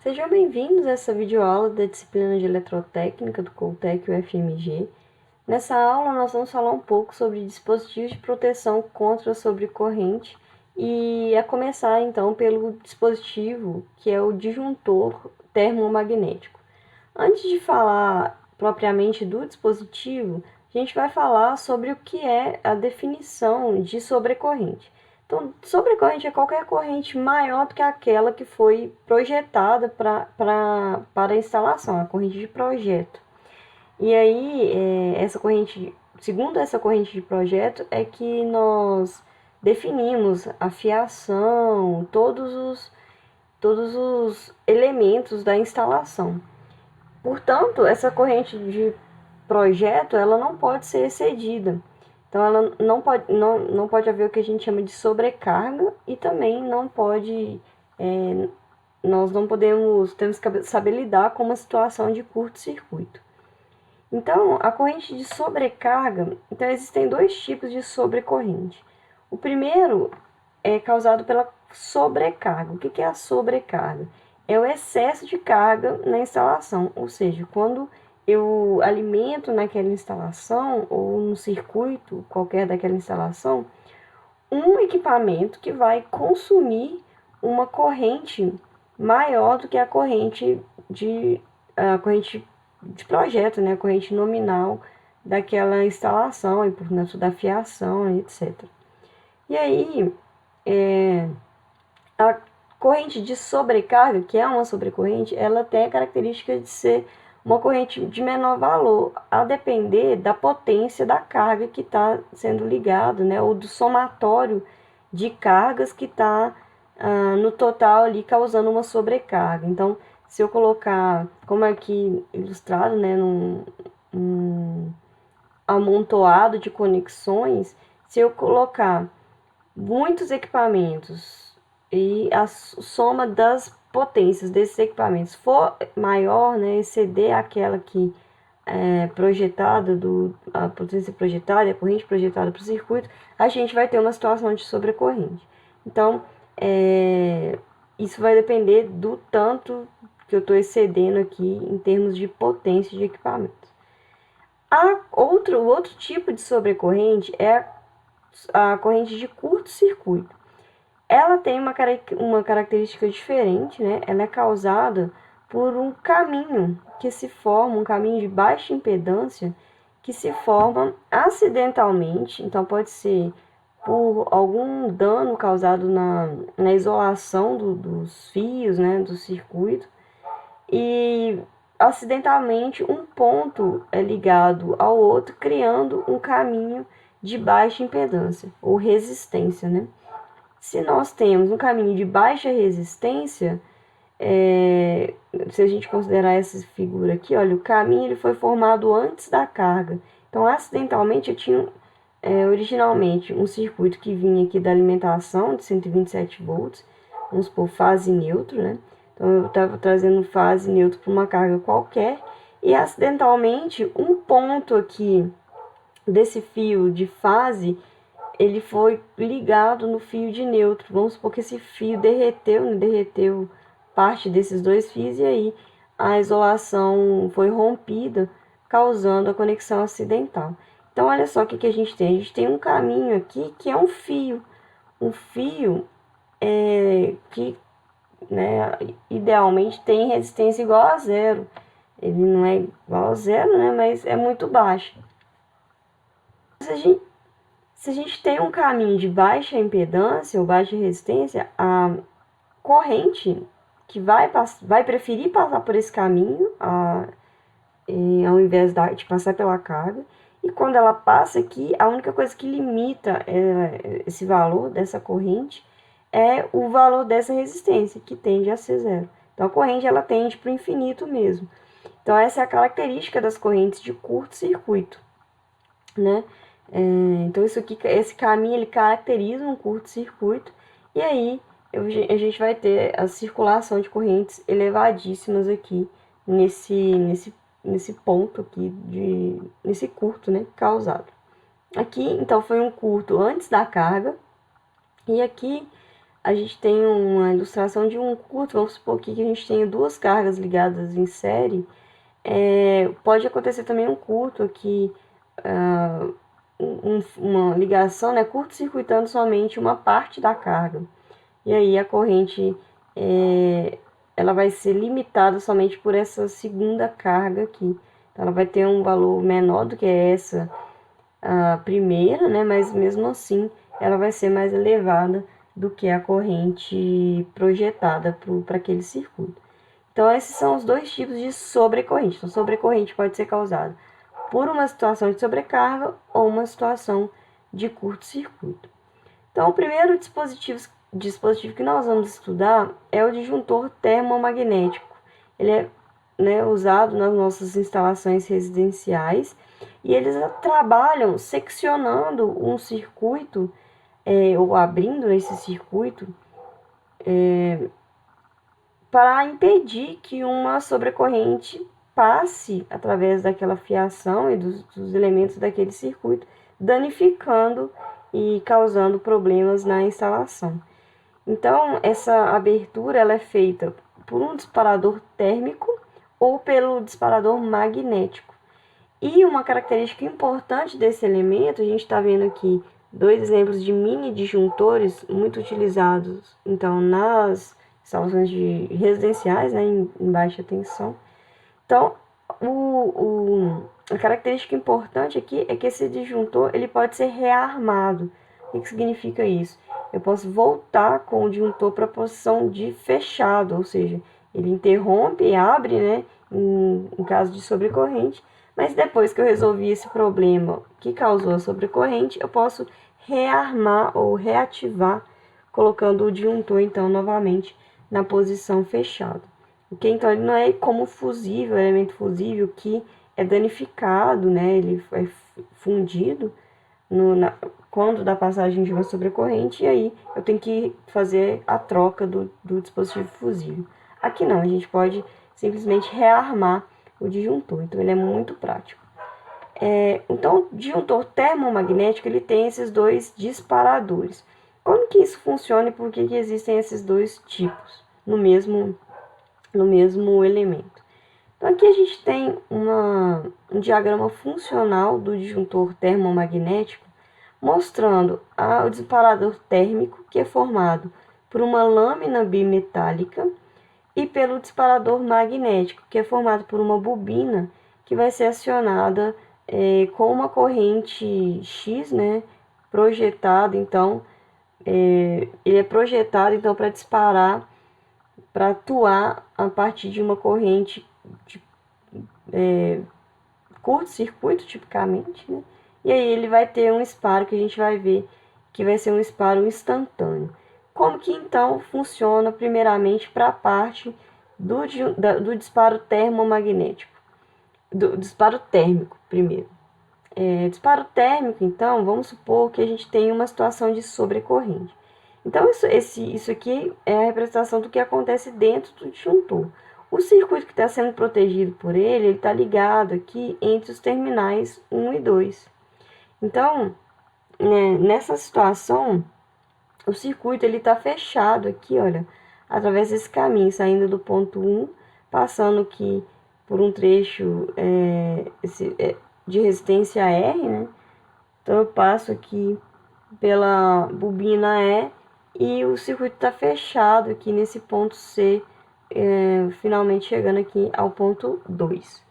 Sejam bem-vindos a essa videoaula da disciplina de Eletrotécnica do Coltec UFMG. Nessa aula nós vamos falar um pouco sobre dispositivos de proteção contra a sobrecorrente e a começar então pelo dispositivo que é o disjuntor termomagnético. Antes de falar propriamente do dispositivo, a gente vai falar sobre o que é a definição de sobrecorrente. Então, sobrecorrente é qualquer corrente maior do que aquela que foi projetada para a instalação, a corrente de projeto. E aí, segundo essa corrente de projeto, é que nós definimos a fiação, todos os elementos da instalação. Portanto, essa corrente de projeto ela não pode ser excedida. Então, ela não pode haver o que a gente chama de sobrecarga e também não pode, nós não podemos, temos que saber lidar com uma situação de curto-circuito. Então, a corrente de sobrecarga, então existem dois tipos de sobrecorrente. O primeiro é causado pela sobrecarga. O que é a sobrecarga? É o excesso de carga na instalação, ou seja, quando eu alimento naquela instalação ou no circuito qualquer daquela instalação um equipamento que vai consumir uma corrente maior do que a corrente de projeto, né, a corrente nominal daquela instalação e portanto da fiação, etc. E aí, a corrente de sobrecarga, que é uma sobrecorrente, ela tem a característica de ser uma corrente de menor valor, a depender da potência da carga que está sendo ligada, né, ou do somatório de cargas que está no total ali causando uma sobrecarga. Então, se eu colocar, como aqui ilustrado, né, num amontoado de conexões, se eu colocar muitos equipamentos e a soma das potências desses equipamentos for maior, né, exceder aquela que é projetada, a potência projetada, a corrente projetada para o circuito, a gente vai ter uma situação de sobrecorrente. Então, isso vai depender do tanto que eu estou excedendo aqui em termos de potência de equipamentos. O outro tipo de sobrecorrente é a corrente de curto-circuito. Ela tem uma característica diferente, né? Ela é causada por um caminho que se forma, um caminho de baixa impedância, que se forma acidentalmente, então pode ser por algum dano causado na isolação dos fios, né, do circuito, e acidentalmente um ponto é ligado ao outro, criando um caminho de baixa impedância, ou resistência, né? Se nós temos um caminho de baixa resistência, se a gente considerar essa figura aqui, olha, o caminho ele foi formado antes da carga. Então, acidentalmente, eu tinha originalmente um circuito que vinha aqui da alimentação de 127 volts, vamos supor fase neutro, né? Então, eu estava trazendo fase neutro para uma carga qualquer e acidentalmente um ponto aqui desse fio de fase ele foi ligado no fio de neutro. Vamos supor que esse fio derreteu, né? Derreteu parte desses dois fios e aí a isolação foi rompida, causando a conexão acidental. Então, olha só o que a gente tem. A gente tem um caminho aqui que é um fio. Um fio que, né, idealmente tem resistência igual a zero. Ele não é igual a zero, né, mas é muito baixo. Se a gente tem um caminho de baixa impedância ou baixa resistência, a corrente que vai preferir passar por esse caminho ao invés de passar pela carga. E quando ela passa aqui, a única coisa que limita esse valor dessa corrente é o valor dessa resistência, que tende a ser zero. Então, a corrente ela tende para o infinito mesmo. Então, essa é a característica das correntes de curto-circuito, né? Então, esse caminho ele caracteriza um curto-circuito e aí a gente vai ter a circulação de correntes elevadíssimas aqui nesse ponto aqui, nesse curto, né, causado. Aqui, então, foi um curto antes da carga e aqui a gente tem uma ilustração de um curto, vamos supor aqui que a gente tenha duas cargas ligadas em série. Pode acontecer também um curto aqui, uma ligação, né, curto-circuitando somente uma parte da carga. E aí a corrente ela vai ser limitada somente por essa segunda carga aqui. Então, ela vai ter um valor menor do que essa a primeira, né? Mas mesmo assim ela vai ser mais elevada do que a corrente projetada para aquele circuito. Então, esses são os dois tipos de sobrecorrente. Então, sobrecorrente pode ser causada por uma situação de sobrecarga ou uma situação de curto-circuito. Então, o primeiro dispositivo que nós vamos estudar é o disjuntor termomagnético. Ele é, né, usado nas nossas instalações residenciais e eles trabalham seccionando um circuito ou abrindo esse circuito para impedir que uma sobrecorrente passe através daquela fiação e dos elementos daquele circuito, danificando e causando problemas na instalação. Então, essa abertura ela é feita por um disparador térmico ou pelo disparador magnético. E uma característica importante desse elemento, a gente está vendo aqui dois exemplos de mini disjuntores muito utilizados, então, nas instalações residenciais, né, em baixa tensão. Então, a característica importante aqui é que esse disjuntor ele pode ser rearmado. O que significa isso? Eu posso voltar com o disjuntor para a posição de fechado, ou seja, ele interrompe e abre, né, em caso de sobrecorrente, mas depois que eu resolvi esse problema que causou a sobrecorrente, eu posso rearmar ou reativar, colocando o disjuntor, então, novamente na posição fechada. Okay? Então, ele não é como fusível, elemento fusível que é danificado, né? Ele é fundido quando dá passagem de uma sobrecorrente, e aí eu tenho que fazer a troca do dispositivo fusível. Aqui não, a gente pode simplesmente rearmar o disjuntor, então ele é muito prático. Então, o disjuntor termomagnético ele tem esses dois disparadores. Como que isso funciona e por que existem esses dois tipos no mesmo elemento? Então, aqui a gente tem um diagrama funcional do disjuntor termomagnético, mostrando o disparador térmico, que é formado por uma lâmina bimetálica, e pelo disparador magnético, que é formado por uma bobina, que vai ser acionada com uma corrente X, né, projetada, então, ele é projetado, então, para disparar, para atuar a partir de uma corrente de curto-circuito, tipicamente, né? E aí ele vai ter um disparo que a gente vai ver que vai ser um disparo instantâneo. Como que então funciona primeiramente para a parte do disparo termomagnético? Do disparo térmico primeiro. Disparo térmico, então, vamos supor que a gente tem uma situação de sobrecorrente. Então, isso aqui é a representação do que acontece dentro do disjuntor. O circuito que está sendo protegido por ele está ligado aqui entre os terminais 1 e 2. Então, nessa situação, o circuito está fechado aqui, olha, através desse caminho, saindo do ponto 1, passando aqui por um trecho de resistência R, né? Então, eu passo aqui pela bobina E o circuito está fechado aqui nesse ponto C, finalmente chegando aqui ao ponto 2.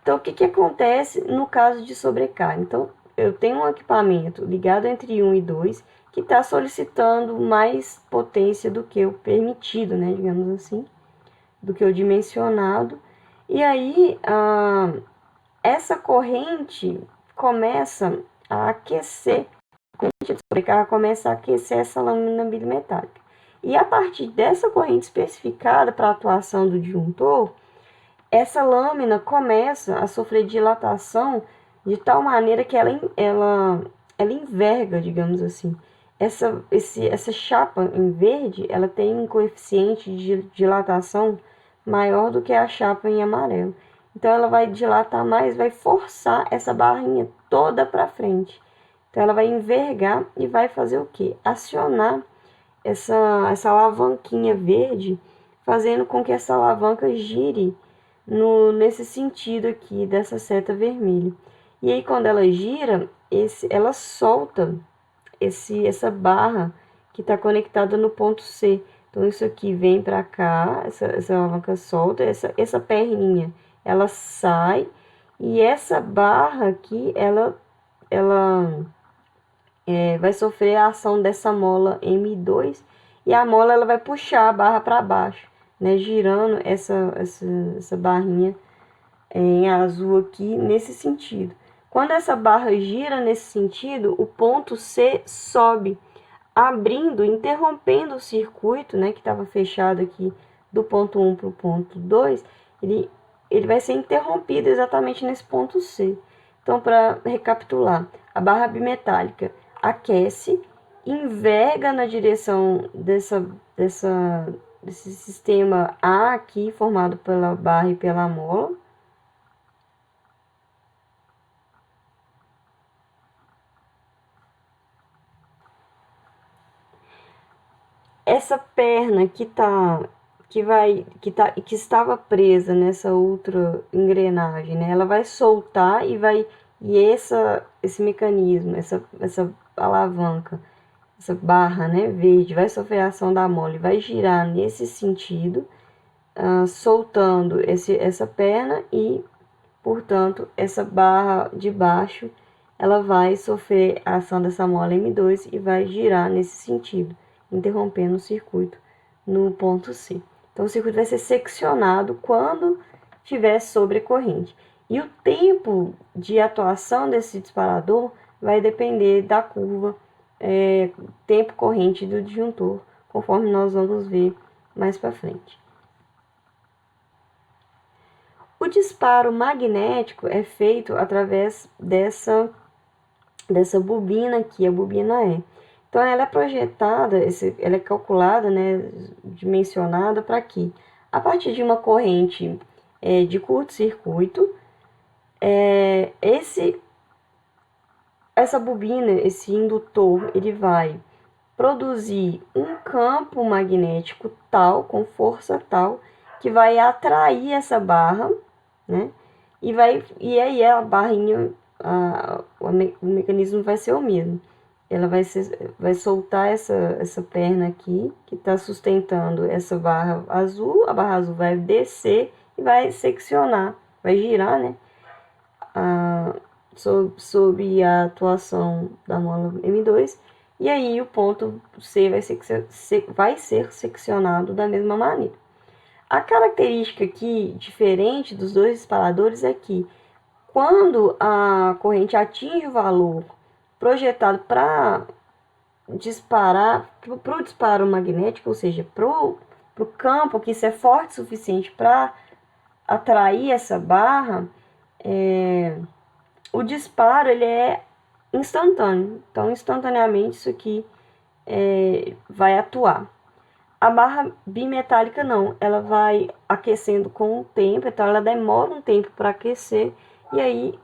Então, o que acontece no caso de sobrecarga? Então, eu tenho um equipamento ligado entre 1 e 2 que está solicitando mais potência do que o permitido, né, digamos assim, do que o dimensionado. E aí, essa corrente começa a aquecer, a corrente de sobrecarga começa a aquecer essa lâmina bimetálica. E a partir dessa corrente especificada para a atuação do disjuntor, essa lâmina começa a sofrer dilatação de tal maneira que ela enverga, digamos assim. Essa chapa em verde, ela tem um coeficiente de dilatação maior do que a chapa em amarelo. Então, ela vai dilatar mais, vai forçar essa barrinha toda para frente. Então, ela vai envergar e vai fazer o quê? Acionar essa alavanquinha verde, fazendo com que essa alavanca gire nesse sentido aqui dessa seta vermelha. E aí, quando ela gira, ela solta essa barra que está conectada no ponto C. Então, isso aqui vem para cá, essa alavanca solta, essa perninha, ela sai, e essa barra aqui, ela vai sofrer a ação dessa mola M2, e a mola ela vai puxar a barra para baixo, né, girando essa barrinha em azul aqui nesse sentido. Quando essa barra gira nesse sentido, o ponto C sobe, abrindo, interrompendo o circuito, né, que estava fechado aqui do ponto 1 para o ponto 2, ele vai ser interrompido exatamente nesse ponto C. Então, para recapitular, a barra bimetálica aquece, enverga na direção desse sistema A aqui, formado pela barra e pela mola. Essa perna que estava presa nessa outra engrenagem, né? Ela vai soltar esse mecanismo, essa alavanca, essa barra, né, verde, vai sofrer a ação da mola e vai girar nesse sentido, soltando essa perna e, portanto, essa barra de baixo, ela vai sofrer a ação dessa mola M2 e vai girar nesse sentido, interrompendo o circuito no ponto C. Então, o circuito vai ser seccionado quando tiver sobrecorrente. E o tempo de atuação desse disparador vai depender da curva tempo corrente do disjuntor, conforme nós vamos ver mais para frente. O disparo magnético é feito através dessa bobina aqui, a bobina E. Então, ela é projetada, ela é calculada, né, dimensionada para quê? A partir de uma corrente de curto-circuito, essa bobina, esse indutor, ele vai produzir um campo magnético tal, com força tal, que vai atrair essa barra, né? E aí a barrinha, o mecanismo vai ser o mesmo. Ela vai soltar essa perna aqui, que está sustentando essa barra azul. A barra azul vai descer e vai seccionar, vai girar, né? Sob a atuação da mola M2. E aí o ponto C vai ser seccionado da mesma maneira. A característica aqui, diferente dos dois disparadores, é que quando a corrente atinge o valor projetado para disparar, para o disparo magnético, ou seja, para o campo que isso é forte o suficiente para atrair essa barra, o disparo ele é instantâneo. Então, instantaneamente, isso aqui vai atuar. A barra bimetálica não, ela vai aquecendo com o tempo, então ela demora um tempo para aquecer, e aí,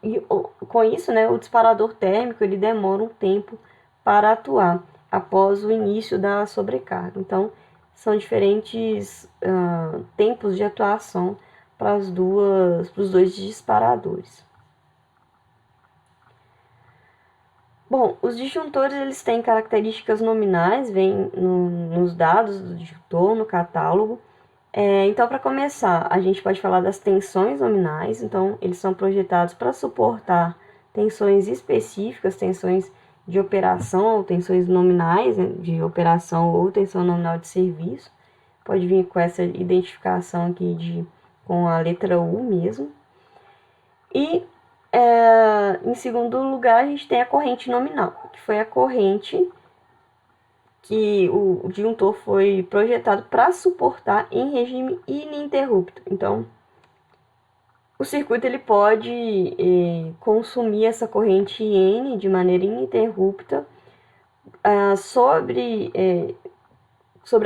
com isso, né, o disparador térmico ele demora um tempo para atuar após o início da sobrecarga. Então, são diferentes tempos de atuação para os dois disparadores. Bom, os disjuntores eles têm características nominais, vem nos dados do disjuntor, no catálogo. Então, para começar, a gente pode falar das tensões nominais. Então, eles são projetados para suportar tensões específicas, tensões de operação, ou tensões nominais, né, de operação ou tensão nominal de serviço. Pode vir com essa identificação aqui com a letra U mesmo. E em segundo lugar, a gente tem a corrente nominal, que foi a corrente que o disjuntor foi projetado para suportar em regime ininterrupto. Então, o circuito ele pode consumir essa corrente N de maneira ininterrupta sob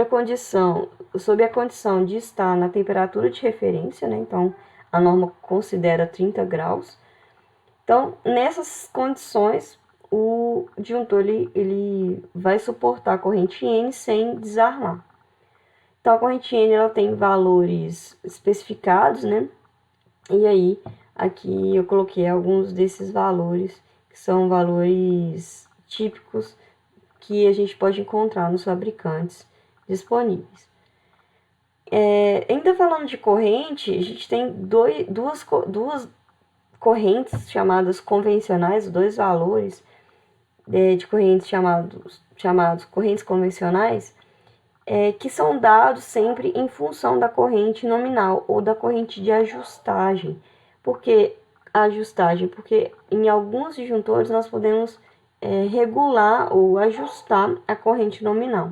a condição de estar na temperatura de referência, né? Então, a norma considera 30 graus. Então, nessas condições, o disjuntor ele vai suportar a corrente N sem desarmar. Então, a corrente N ela tem valores especificados, né? E aí, aqui eu coloquei alguns desses valores, que são valores típicos que a gente pode encontrar nos fabricantes disponíveis. Ainda falando de corrente, a gente tem duas correntes chamadas convencionais, dois valores de correntes chamados correntes convencionais, que são dados sempre em função da corrente nominal ou da corrente de ajustagem. Por que ajustagem? Porque em alguns disjuntores nós podemos regular ou ajustar a corrente nominal.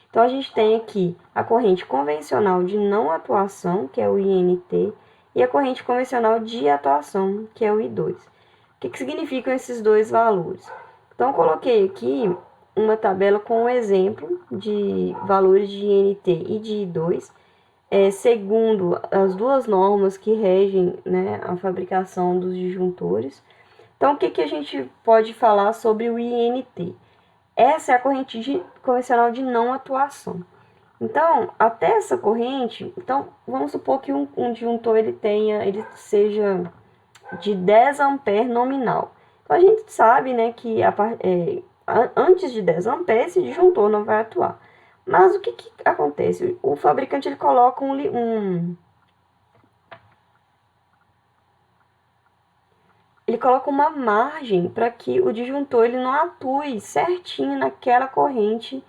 Então, a gente tem aqui a corrente convencional de não atuação, que é o INT, e a corrente convencional de atuação, que é o I2. O que significam esses dois valores? Então, eu coloquei aqui uma tabela com um exemplo de valores de INT e de I2, segundo as duas normas que regem, né, a fabricação dos disjuntores. Então, o que a gente pode falar sobre o INT? Essa é a corrente convencional de não atuação. Então, até essa corrente, então vamos supor que um disjuntor ele seja de 10 amperes nominal. Então, a gente sabe, né, que antes de 10 amperes esse disjuntor não vai atuar. Mas o que acontece? O fabricante ele coloca ele coloca uma margem para que o disjuntor ele não atue certinho naquela corrente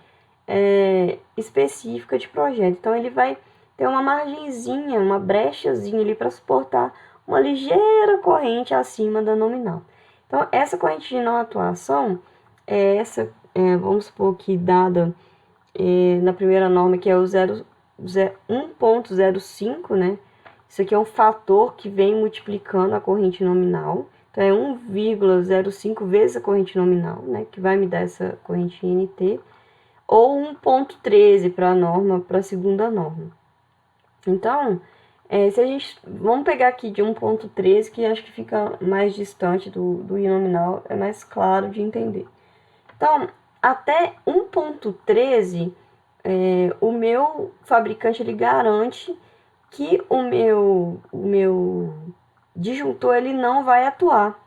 específica de projeto. Então, ele vai ter uma margenzinha, uma brechazinha ali para suportar uma ligeira corrente acima da nominal. Então, essa corrente de não atuação vamos supor que dada na primeira norma, que é o 1,05, né? Isso aqui é um fator que vem multiplicando a corrente nominal. Então, é 1,05 vezes a corrente nominal, né? Que vai me dar essa corrente INT. Ou 1,13 para a segunda norma. Então, vamos pegar aqui de 1,13, que acho que fica mais distante do I nominal, é mais claro de entender. Então, até 1,13, o meu fabricante ele garante que o meu disjuntor ele não vai atuar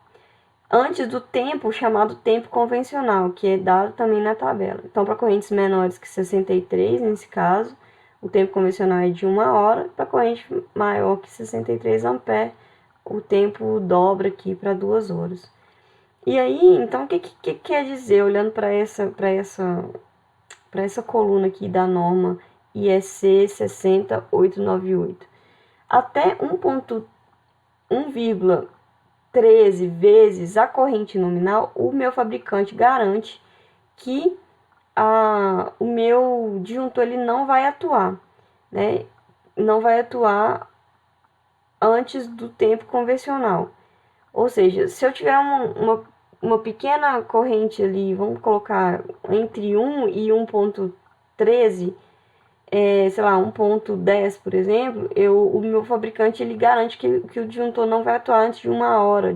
antes do tempo chamado tempo convencional, que é dado também na tabela. Então, para correntes menores que 63, nesse caso, o tempo convencional é de 1 hora. Para corrente maior que 63 amperes, o tempo dobra aqui para 2 horas. E aí, então, o que quer dizer, olhando para essa coluna aqui da norma IEC 60898? Até 1,13 vezes a corrente nominal, o meu fabricante garante que o meu disjuntor ele não vai atuar, né? Não vai atuar antes do tempo convencional. Ou seja, se eu tiver uma pequena corrente ali, vamos colocar entre 1 e 1,13, sei lá, 1,10, por exemplo, o meu fabricante ele garante que o disjuntor não vai atuar antes de 1 hora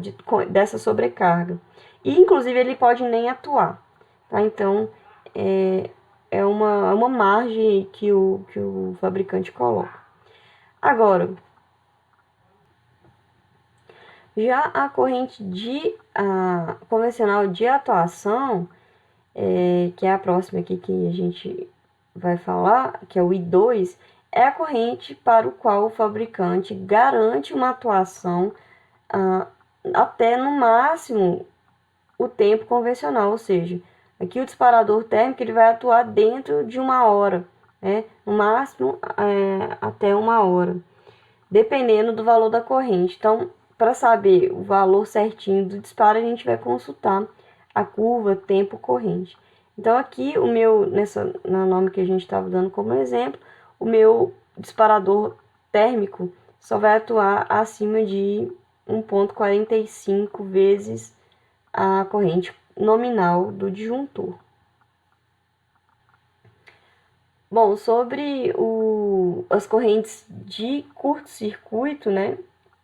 dessa sobrecarga. E, inclusive, ele pode nem atuar. Tá? Então, é uma margem que o fabricante coloca. Agora, já a corrente convencional de atuação, que é a próxima aqui que a gente vai falar, que é o I2, é a corrente para o qual o fabricante garante uma atuação até no máximo o tempo convencional, ou seja, aqui o disparador térmico ele vai atuar dentro de 1 hora, né? No máximo até 1 hora, dependendo do valor da corrente. Então, para saber o valor certinho do disparo, a gente vai consultar a curva tempo-corrente. Então, aqui, na norma que a gente estava dando como exemplo, o meu disparador térmico só vai atuar acima de 1,45 vezes a corrente nominal do disjuntor. Bom, sobre as correntes de curto-circuito, né?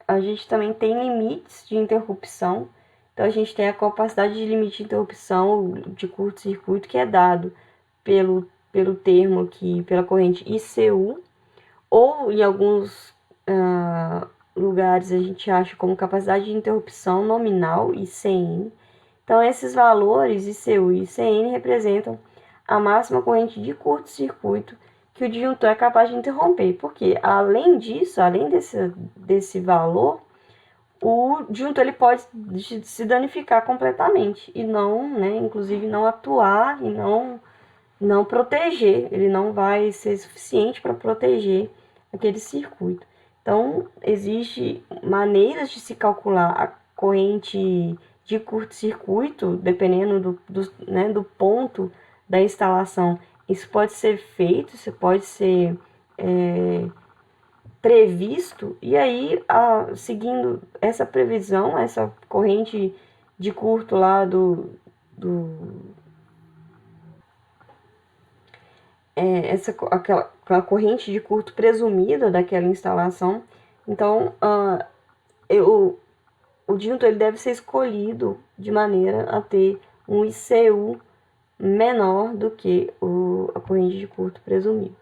A gente também tem limites de interrupção Então, a gente tem a capacidade de limite de interrupção de curto-circuito, que é dado pelo termo aqui, pela corrente ICU, ou em alguns lugares a gente acha como capacidade de interrupção nominal, ICN. Então, esses valores, ICU e ICN, representam a máxima corrente de curto-circuito que o disjuntor é capaz de interromper. Porque, além disso, além desse valor, o disjuntor ele pode se danificar completamente e não, né, inclusive não atuar e não proteger. Ele não vai ser suficiente para proteger aquele circuito. Então, existem maneiras de se calcular a corrente de curto-circuito, dependendo do ponto da instalação. Isso pode ser feito, isso pode ser previsto, e aí, seguindo essa previsão, essa corrente de curto lá aquela corrente de curto presumida daquela instalação. Então, o disjuntor ele deve ser escolhido de maneira a ter um ICU menor do que a corrente de curto presumido.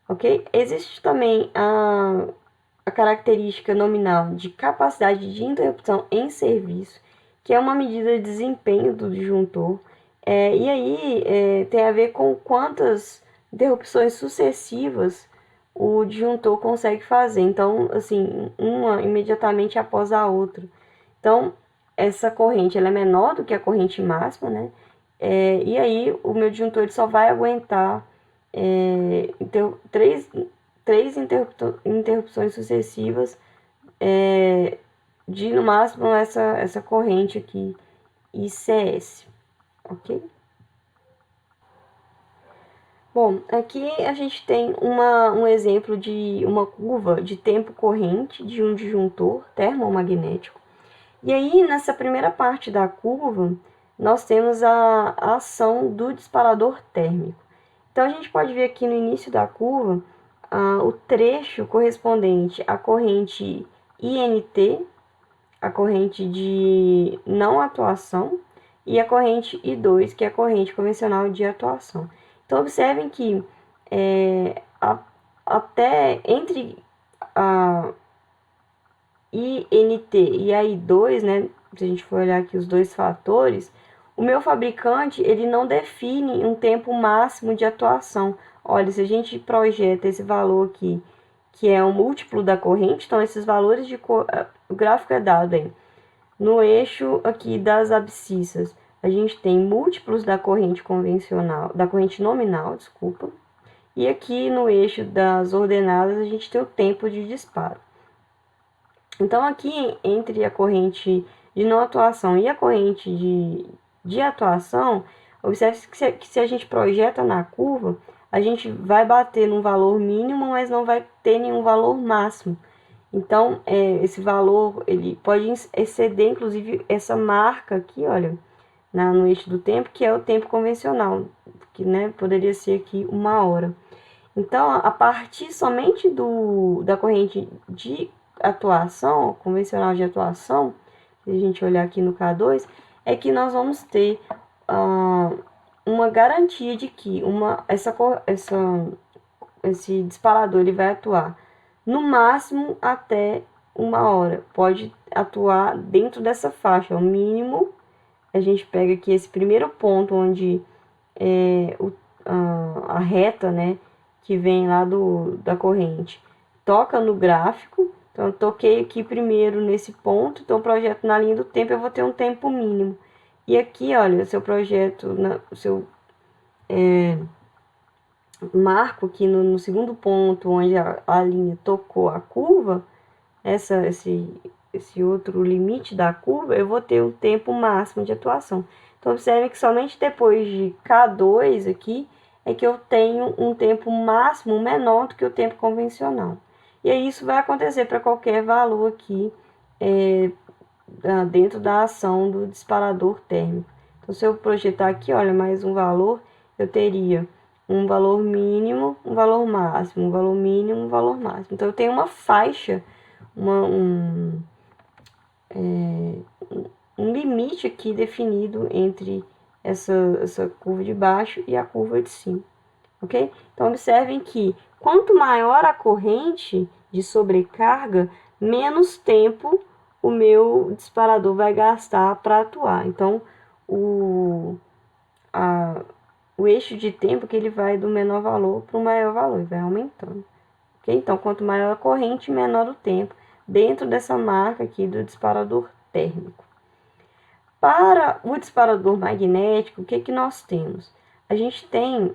Ok? Existe também a característica nominal de capacidade de interrupção em serviço, que é uma medida de desempenho do disjuntor. E aí tem a ver com quantas interrupções sucessivas o disjuntor consegue fazer. Então, assim, uma imediatamente após a outra. Então, essa corrente ela é menor do que a corrente máxima, né? E aí o meu disjuntor ele só vai aguentar três interrupções sucessivas de no máximo essa corrente aqui ICS, ok? Bom, aqui a gente tem um exemplo de uma curva de tempo corrente de um disjuntor termomagnético. E aí, nessa primeira parte da curva, nós temos a ação do disparador térmico. Então, a gente pode ver aqui no início da curva o trecho correspondente à corrente INT, a corrente de não atuação, e a corrente I2, que é a corrente convencional de atuação. Então, observem que até entre a INT e a I2, né, se a gente for olhar aqui os dois fatores, o meu fabricante ele não define um tempo máximo de atuação. Olha, se a gente projeta esse valor aqui, que é um múltiplo da corrente, então esses valores o gráfico é dado aí. No eixo aqui das abscissas, a gente tem múltiplos da corrente convencional, da corrente nominal, desculpa. E aqui no eixo das ordenadas, a gente tem o tempo de disparo. Então, aqui entre a corrente de não atuação e a corrente de atuação, observe que se a gente projeta na curva, a gente vai bater num valor mínimo, mas não vai ter nenhum valor máximo. Então, esse valor ele pode exceder, inclusive, essa marca aqui, olha, no eixo do tempo, que é o tempo convencional, que né, poderia ser aqui 1 hora. Então, a partir somente da corrente de atuação, convencional de atuação, se a gente olhar aqui no K2, é que nós vamos ter uma garantia de que esse disparador ele vai atuar no máximo até 1 hora. Pode atuar dentro dessa faixa, o mínimo. A gente pega aqui esse primeiro ponto onde a reta, né, que vem lá da corrente, toca no gráfico. Então, eu toquei aqui primeiro nesse ponto, então, o projeto na linha do tempo, eu vou ter um tempo mínimo. E aqui, olha, o seu projeto, o seu marco aqui no segundo ponto, onde a linha tocou a curva, esse outro limite da curva, eu vou ter um tempo máximo de atuação. Então, observe que somente depois de K2 aqui, é que eu tenho um tempo máximo menor do que o tempo convencional. E aí isso vai acontecer para qualquer valor aqui dentro da ação do disparador térmico. Então, se eu projetar aqui, olha, mais um valor, eu teria um valor mínimo, um valor máximo, um valor mínimo, um valor máximo. Então, eu tenho uma faixa, um limite aqui definido entre essa curva de baixo e a curva de cima, ok? Então, observem que quanto maior a corrente de sobrecarga, menos tempo o meu disparador vai gastar para atuar. Então, o eixo de tempo que ele vai do menor valor para o maior valor, vai aumentando. Okay? Então, quanto maior a corrente, menor o tempo, dentro dessa marca aqui do disparador térmico. Para o disparador magnético, o que, que nós temos? A gente tem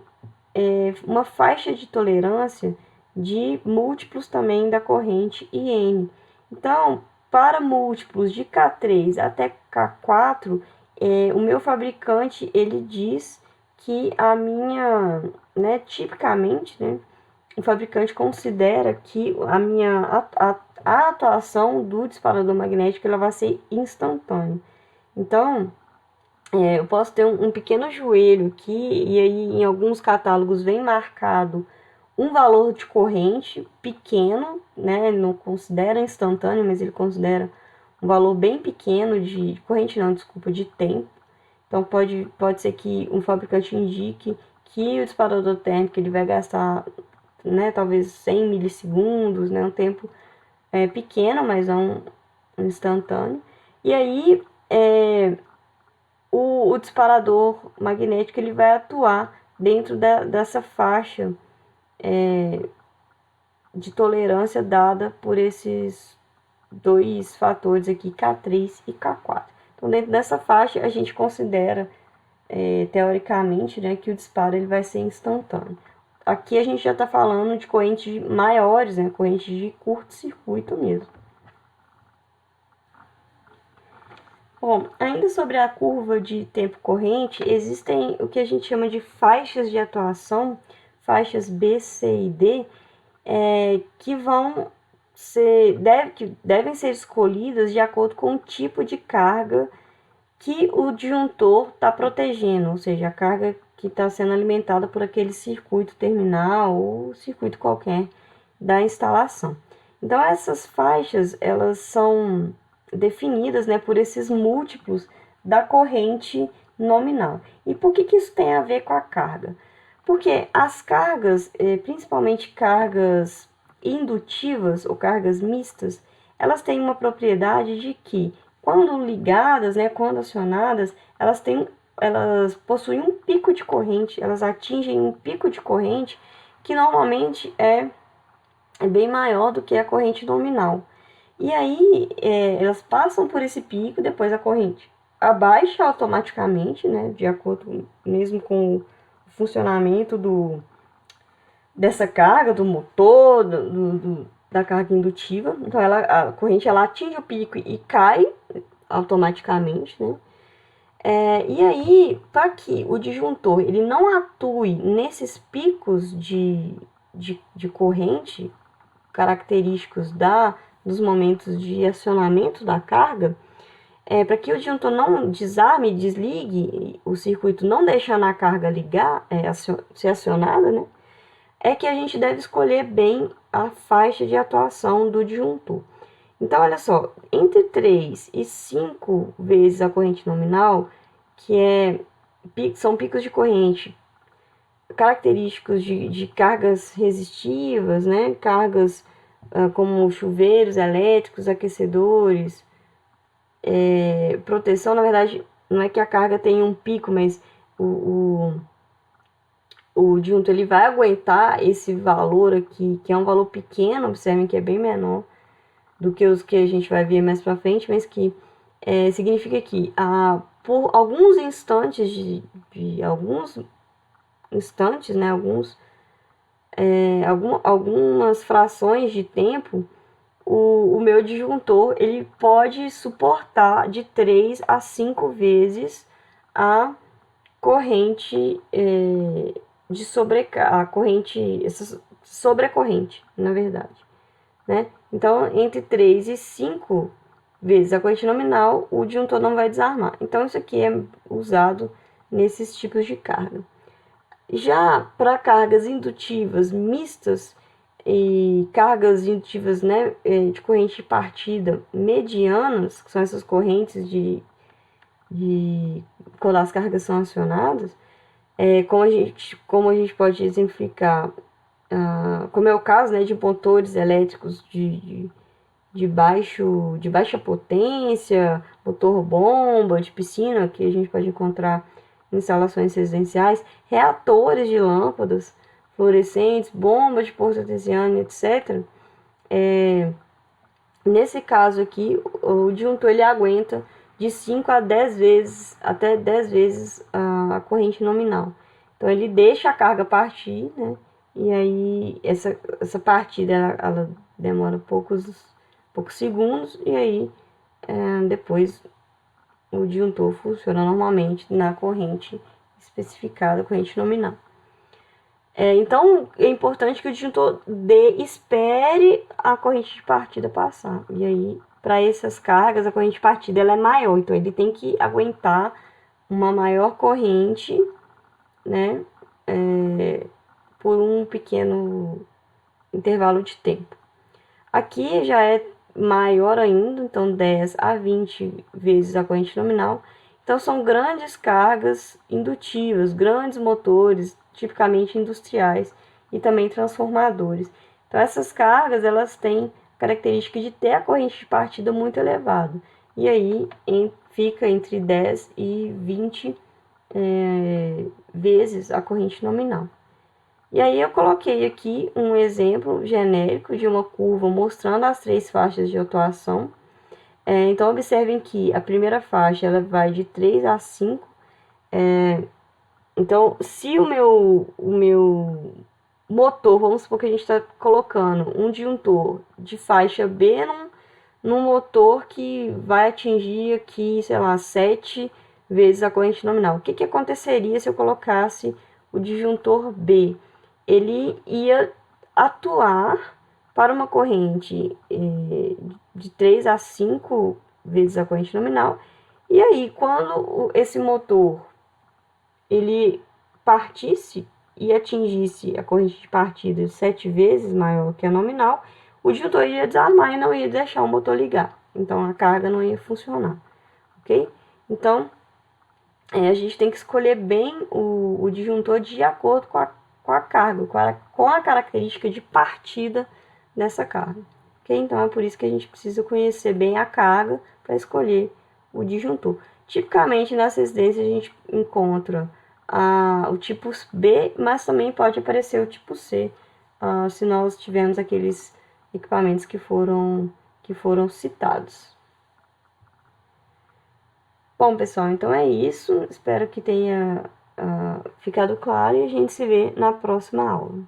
uma faixa de tolerância de múltiplos também da corrente IN. Então, para múltiplos de K3 até K4, o meu fabricante ele diz que a minha, né, tipicamente, né, o fabricante considera que a atuação do disparador magnético ela vai ser instantânea. Então, eu posso ter um pequeno joelho aqui, e aí em alguns catálogos vem marcado um valor de corrente pequeno, né? Ele não considera instantâneo, mas ele considera um valor bem pequeno de corrente, não, desculpa, de tempo. Então pode ser que um fabricante indique que o disparador térmico ele vai gastar, né, talvez 100 milissegundos, né, um tempo pequeno, mas é um instantâneo. E aí o disparador magnético ele vai atuar dentro dessa faixa de tolerância dada por esses dois fatores aqui, K3 e K4. Então, dentro dessa faixa, a gente considera, teoricamente, né, que o disparo ele vai ser instantâneo. Aqui a gente já está falando de correntes maiores, né, correntes de curto-circuito mesmo. Bom, ainda sobre a curva de tempo corrente, existem o que a gente chama de faixas de atuação, faixas B, C e D, que devem ser escolhidas de acordo com o tipo de carga que o disjuntor está protegendo, ou seja, a carga que está sendo alimentada por aquele circuito terminal ou circuito qualquer da instalação. Então, essas faixas, elas são definidas, né, por esses múltiplos da corrente nominal. E por que isso tem a ver com a carga? Porque as cargas, principalmente cargas indutivas ou cargas mistas, elas têm uma propriedade de que, quando ligadas, né, quando acionadas, elas possuem um pico de corrente, elas atingem um pico de corrente que normalmente é bem maior do que a corrente nominal. E aí, elas passam por esse pico, depois a corrente abaixa automaticamente, né, de acordo mesmo com o funcionamento dessa carga, do motor, da carga indutiva. Então, a corrente ela atinge o pico e cai automaticamente, né? E aí, para que o disjuntor ele não atue nesses picos de corrente característicos dos momentos de acionamento da carga, para que o disjuntor não desarme e desligue, o circuito não deixando a carga ser acionada, né? É que a gente deve escolher bem a faixa de atuação do disjuntor. Então, olha só, entre 3 e 5 vezes a corrente nominal, que são picos de corrente característicos de cargas resistivas, né? Cargas como chuveiros elétricos, aquecedores, proteção. Na verdade, não é que a carga tenha um pico, mas o disjuntor ele vai aguentar esse valor aqui, que é um valor pequeno, observem que é bem menor do que os que a gente vai ver mais para frente, mas que significa que por alguns instantes né, algumas frações de tempo, o meu disjuntor ele pode suportar de 3 a 5 vezes a corrente sobrecorrente, na verdade, né? Então, entre 3 e 5 vezes a corrente nominal, o disjuntor não vai desarmar. Então, isso aqui é usado nesses tipos de carga. Já para cargas indutivas mistas e cargas indutivas, né, de corrente de partida medianas, que são essas correntes de quando as cargas são acionadas, como a gente pode exemplificar, como é o caso, né, de motores elétricos de baixa potência, motor bomba, de piscina, que a gente pode encontrar em instalações residenciais, reatores de lâmpadas fluorescentes, bombas de poço artesiano, etc. Nesse caso aqui, o disjuntor ele aguenta de 5 a 10 vezes, até 10 vezes a corrente nominal. Então ele deixa a carga partir, né? E aí essa partida ela demora poucos segundos, e aí depois o disjuntor funciona normalmente na corrente especificada, corrente nominal. Então é importante que o disjuntor espere a corrente de partida passar. E aí, para essas cargas, a corrente de partida ela é maior, então ele tem que aguentar uma maior corrente, né, por um pequeno intervalo de tempo. Aqui já é maior ainda, então 10 a 20 vezes a corrente nominal. Então são grandes cargas indutivas, grandes motores, tipicamente industriais, e também transformadores. Então essas cargas elas têm característica de ter a corrente de partida muito elevada. E aí fica entre 10 e 20 vezes a corrente nominal. E aí eu coloquei aqui um exemplo genérico de uma curva mostrando as 3 faixas de atuação. Então observem que a primeira faixa ela vai de 3 a 5. Então se o meu motor, vamos supor que a gente está colocando um disjuntor de faixa B num motor que vai atingir aqui, sei lá, 7 vezes a corrente nominal. O que aconteceria se eu colocasse o disjuntor B? Ele ia atuar para uma corrente de 3 a 5 vezes a corrente nominal. E aí, quando esse motor ele partisse e atingisse a corrente de partida 7 vezes maior que a nominal, o disjuntor ia desarmar e não ia deixar o motor ligar. Então, a carga não ia funcionar, ok? Então, a gente tem que escolher bem o disjuntor de acordo com a carga, com a característica de partida dessa carga. Okay? Então, é por isso que a gente precisa conhecer bem a carga para escolher o disjuntor. Tipicamente, nas residências, a gente encontra o tipo B, mas também pode aparecer o tipo C, se nós tivermos aqueles equipamentos que foram citados. Bom, pessoal, então é isso. Espero que tenha ficado claro e a gente se vê na próxima aula.